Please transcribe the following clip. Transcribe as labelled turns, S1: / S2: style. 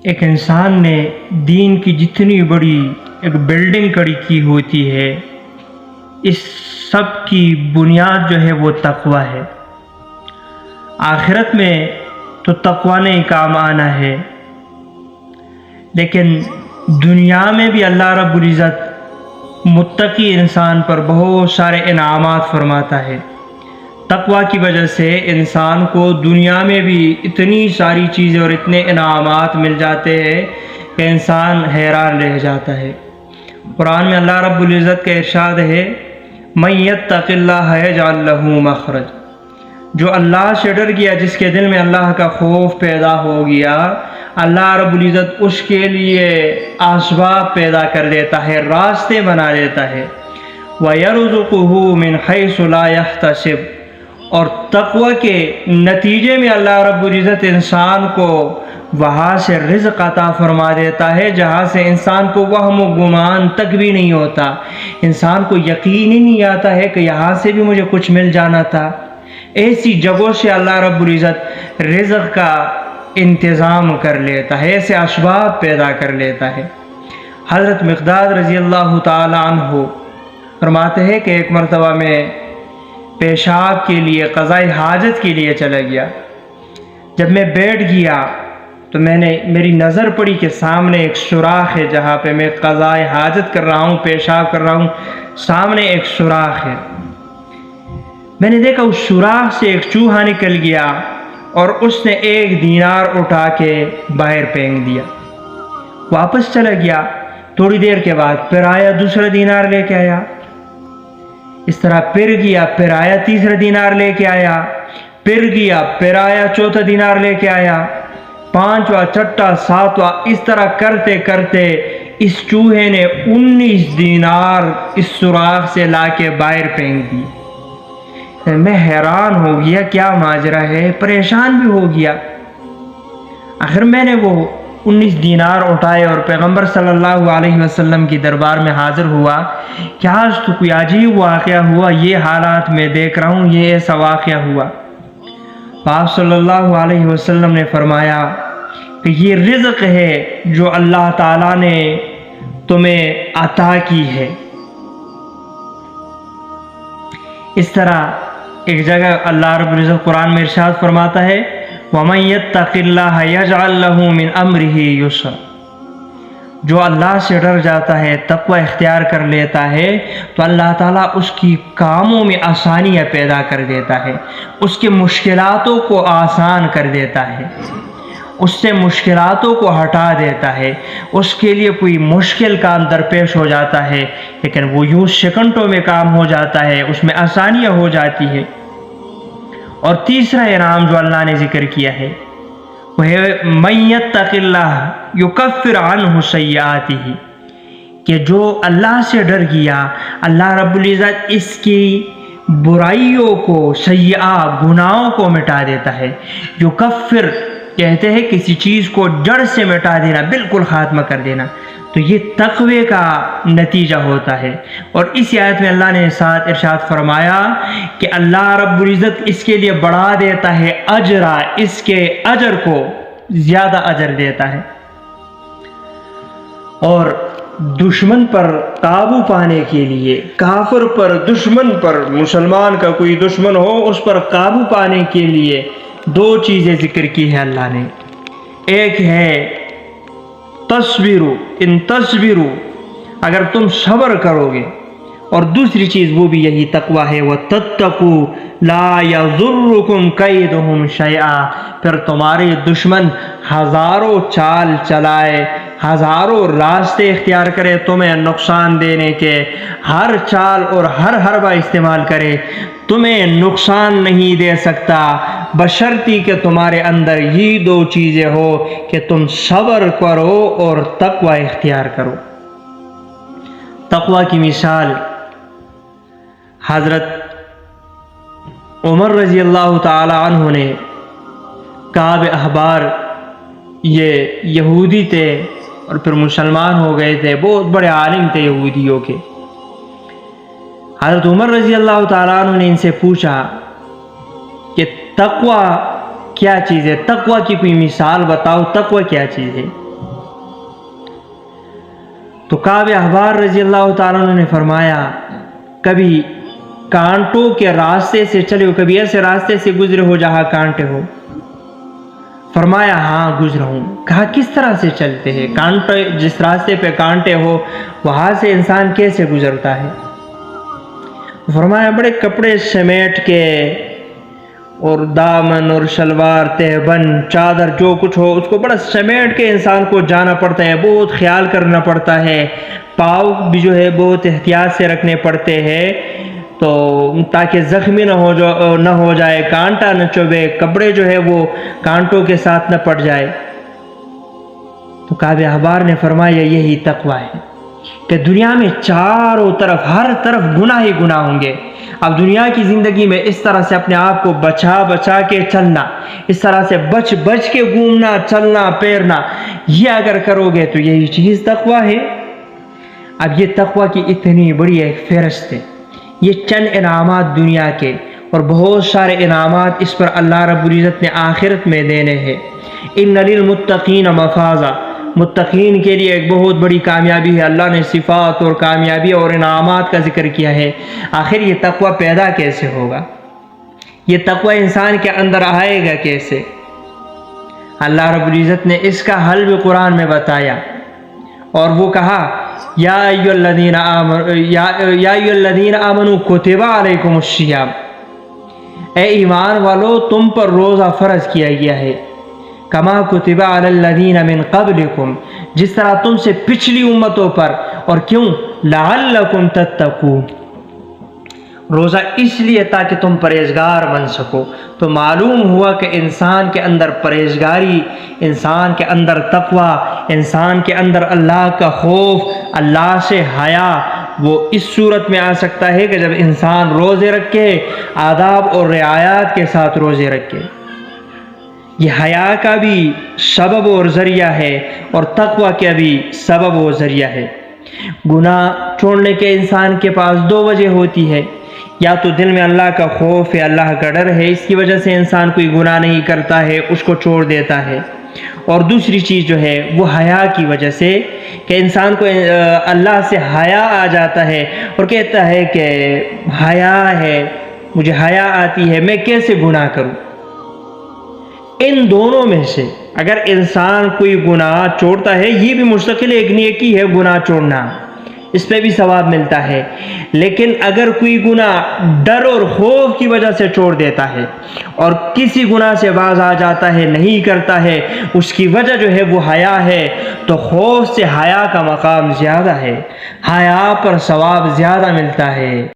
S1: ایک انسان نے دین کی جتنی بڑی ایک بلڈنگ کھڑی کی ہوتی ہے، اس سب کی بنیاد جو ہے وہ تقوی ہے۔ آخرت میں تو تقوی نے کام آنا ہے، لیکن دنیا میں بھی اللہ رب العزت متقی انسان پر بہت سارے انعامات فرماتا ہے۔ تقوی کی وجہ سے انسان کو دنیا میں بھی اتنی ساری چیزیں اور اتنے انعامات مل جاتے ہیں کہ انسان حیران رہ جاتا ہے۔ قرآن میں اللہ رب العزت کا ارشاد ہے، مَن یتق اللہ یجعل لہ مخرج، جو اللہ سے ڈر گیا، جس کے دل میں اللہ کا خوف پیدا ہو گیا، اللہ رب العزت اس کے لیے اسباب پیدا کر دیتا ہے، راستے بنا دیتا ہے۔ وَيَرْزُقُهُ مِنْ حَيْثُ لَا يَحْتَسِبُ، اور تقوی کے نتیجے میں اللہ رب العزت انسان کو وہاں سے رزق عطا فرما دیتا ہے جہاں سے انسان کو وہم و گمان تک بھی نہیں ہوتا، انسان کو یقین ہی نہیں آتا ہے کہ یہاں سے بھی مجھے کچھ مل جانا تھا۔ ایسی جگہوں سے اللہ رب العزت رزق کا انتظام کر لیتا ہے، ایسے اسباب پیدا کر لیتا ہے۔ حضرت مقداد رضی اللہ تعالی عنہ فرماتے ہیں کہ ایک مرتبہ میں پیشاب کے لیے، قضاء حاجت کے لیے چلا گیا۔ جب میں بیٹھ گیا تو میری نظر پڑی کہ سامنے ایک سوراخ ہے، جہاں پہ میں قضاء حاجت کر رہا ہوں، پیشاب کر رہا ہوں، سامنے ایک سوراخ ہے۔ میں نے دیکھا اس سوراخ سے ایک چوہا نکل گیا اور اس نے 1 دینار اٹھا کے باہر پھینک دیا۔ واپس چلا گیا، تھوڑی دیر کے بعد پھر آیا، دوسرا دینار لے کے آیا، اس طرح پھر گیا، پھر آیا، تیسرا دینار لے کے آیا، پھر گیا، پھر آیا، چوتھا دینار لے کے آیا، 5واں، 6واں، 7واں، اس طرح کرتے کرتے اس چوہے نے 19 دینار اس سوراخ سے لا کے باہر پھینک دی۔ میں حیران ہو گیا، کیا ماجرا ہے، پریشان بھی ہو گیا۔ آخر میں نے وہ 19 دینار اٹھائے اور پیغمبر صلی اللہ علیہ وسلم کی دربار میں حاضر ہوا کہ آج تو کوئی عجیب واقعہ ہوا، یہ حالات میں دیکھ رہا ہوں، یہ ایسا واقعہ ہوا۔ آپ صلی اللہ علیہ وسلم نے فرمایا کہ یہ رزق ہے جو اللہ تعالیٰ نے تمہیں عطا کی ہے۔ اس طرح ایک جگہ اللہ رب العزت قرآن میں ارشاد فرماتا ہے، وَمَن يَتَّقِ اللَّهَ يَجْعَل لَّهُ مِنْ أَمْرِهِ يُسْرًا، جو اللہ سے ڈر جاتا ہے، تقوی اختیار کر لیتا ہے، تو اللہ تعالیٰ اس کی کاموں میں آسانیاں پیدا کر دیتا ہے، اس کے مشکلاتوں کو آسان کر دیتا ہے، اس سے مشکلاتوں کو ہٹا دیتا ہے۔ اس کے لیے کوئی مشکل کام درپیش ہو جاتا ہے لیکن وہ یوں سیکنڈوں میں کام ہو جاتا ہے، اس میں آسانیاں ہو جاتی ہے۔ اور تیسرا انعام جو اللہ نے ذکر کیا ہے وہ ہے مَن یتق اللہ یکفر عنہ سیئاتہ، کہ جو اللہ سے ڈر گیا، اللہ رب العزت اس کی برائیوں کو، سیئات، گناہوں کو مٹا دیتا ہے۔ یکفر کہتے ہیں کسی چیز کو جڑ سے مٹا دینا، بالکل ختم کر دینا، تو یہ تقوی کا نتیجہ ہوتا ہے۔ اور اسی آیت میں اللہ نے ارشاد فرمایا کہ اللہ رب العزت اس کے لیے بڑھا دیتا ہے اجرا، اس کے اجر کو زیادہ اجر دیتا ہے۔ اور دشمن پر قابو پانے کے لیے، کافر پر، دشمن پر، مسلمان کا کوئی دشمن ہو، اس پر قابو پانے کے لیے 2 چیزیں ذکر کی ہے اللہ نے۔ ایک ہے تصبروا، ان تصبروا، اگر تم صبر کرو گے، اور دوسری چیز وہ بھی یہی تقوی ہے، وَتَتَّقُوا لَا يَضُرُّكُمْ كَيْدُهُمْ شَيْئًا، پھر تمہارے دشمن ہزاروں چال چلائے، ہزاروں راستے اختیار کرے تمہیں نقصان دینے کے، ہر چال اور ہر حربہ استعمال کرے، تمہیں نقصان نہیں دے سکتا، بشرطی کہ تمہارے اندر یہ 2 چیزیں ہو کہ تم صبر کرو اور تقوی اختیار کرو۔ تقوی کی مثال حضرت عمر رضی اللہ تعالی عنہ نے، کعب احبار یہ یہودی تھے اور پھر مسلمان ہو گئے تھے، بہت بڑے عالم تھے یہودیوں کے۔ حضرت عمر رضی اللہ تعالیٰ عنہ نے ان سے پوچھا کہ تقوی کیا چیز ہے، تقوی کی کوئی مثال بتاؤ، تقوی کیا چیز ہے۔ تو کعب احبار رضی اللہ تعالیٰ عنہ نے فرمایا کبھی کانٹوں کے راستے سے چلے ہو، کبھی ایسے راستے سے گزرے ہو جہاں کانٹے ہو؟ فرمایا ہاں گزرا ہوں۔ کہا کس طرح سے چلتے ہیں؟ کانٹے جس راستے پہ کانٹے ہو وہاں سے انسان کیسے گزرتا ہے؟ فرمایا بڑے کپڑے سمیٹ کے اور دامن اور شلوار تہبند چادر جو کچھ ہو اس کو بڑا سمیٹ کے انسان کو جانا پڑتا ہے، بہت خیال کرنا پڑتا ہے، پاؤں بھی جو ہے بہت احتیاط سے رکھنے پڑتے ہیں تو تاکہ زخمی نہ ہو جائے، کانٹا نہ چبھے، کپڑے جو ہے وہ کانٹوں کے ساتھ نہ پڑ جائے۔ تو کعب احبار نے فرمایا یہی تقویٰ ہے کہ دنیا میں چاروں طرف ہر طرف گناہ ہی گناہ ہوں گے، اب دنیا کی زندگی میں اس طرح سے اپنے آپ کو بچا کے چلنا، اس طرح سے بچ کے گھومنا چلنا پھرنا، یہ اگر کرو گے تو یہی چیز تقویٰ ہے۔ اب یہ تقویٰ کی اتنی بڑی ایک فہرست ہے، یہ چند انعامات دنیا کے اور بہت سارے انعامات اس پر اللہ رب العزت نے آخرت میں دینے ہیں۔ ان للمتقین مفازا، متقین کے لیے ایک بہت بڑی کامیابی ہے۔ اللہ نے صفات اور کامیابی اور انعامات کا ذکر کیا ہے۔ آخر یہ تقویٰ پیدا کیسے ہوگا؟ یہ تقویٰ انسان کے اندر آئے گا کیسے؟ اللہ رب العزت نے اس کا حل بھی قرآن میں بتایا اور وہ کہا یا ایھا الذین آمنوا کتب علیکم الصیام، اے ایمان والو تم پر روزہ فرض کیا گیا ہے، کما کتب علی الذین من قبلکم، جس طرح تم سے پچھلی امتوں پر، اور کیوں؟ لعلکم تتقون، روزہ اس لیے تاکہ تم پرہیزگار بن سکو۔ تو معلوم ہوا کہ انسان کے اندر پرہیزگاری، انسان کے اندر تقویٰ، انسان کے اندر اللہ کا خوف، اللہ سے حیا، وہ اس صورت میں آ سکتا ہے کہ جب انسان روزے رکھے، آداب اور رعایات کے ساتھ روزے رکھے۔ یہ حیا کا بھی سبب اور ذریعہ ہے اور تقویٰ کا بھی سبب اور ذریعہ ہے۔ گناہ چھوڑنے کے انسان کے پاس دو وجہ ہوتی ہے، یا تو دل میں اللہ کا خوف ہے، اللہ کا ڈر ہے، اس کی وجہ سے انسان کوئی گناہ نہیں کرتا ہے، اس کو چھوڑ دیتا ہے، اور دوسری چیز جو ہے وہ حیا کی وجہ سے کہ انسان کو اللہ سے حیا آ جاتا ہے اور کہتا ہے کہ حیا ہے، مجھے حیا آتی ہے، میں کیسے گناہ کروں۔ ان دونوں میں سے اگر انسان کوئی گناہ چھوڑتا ہے، یہ بھی مستقل ایک نیکی ہے گناہ چھوڑنا، اس پہ بھی ثواب ملتا ہے، لیکن اگر کوئی گناہ ڈر اور خوف کی وجہ سے چھوڑ دیتا ہے اور کسی گناہ سے باز آ جاتا ہے، نہیں کرتا ہے، اس کی وجہ جو ہے وہ حیا ہے، تو خوف سے حیا کا مقام زیادہ ہے، حیا پر ثواب زیادہ ملتا ہے۔